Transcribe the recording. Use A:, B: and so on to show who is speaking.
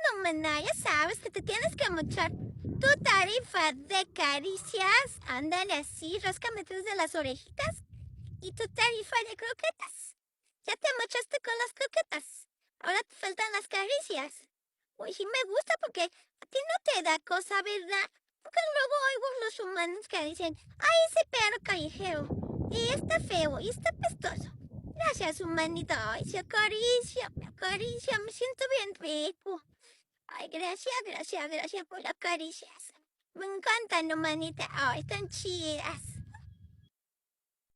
A: No, maná, ya sabes que te tienes que mochar tu tarifa de caricias. Ándale así, ráscame desde las orejitas. Y tu tarifa de croquetas. Ya te mochaste con las croquetas. Ahora te faltan las caricias. Uy, sí me gusta porque a ti no te da cosa, ¿verdad? Porque luego oigo los humanos que dicen, ay, ese perro callejero. Y está feo, y está pestoso. Gracias, humanito. Ay, se acaricia, me acaricia, me siento bien rico. Ay, gracias por las caricias. Me encantan, humanita. Ay, están chidas.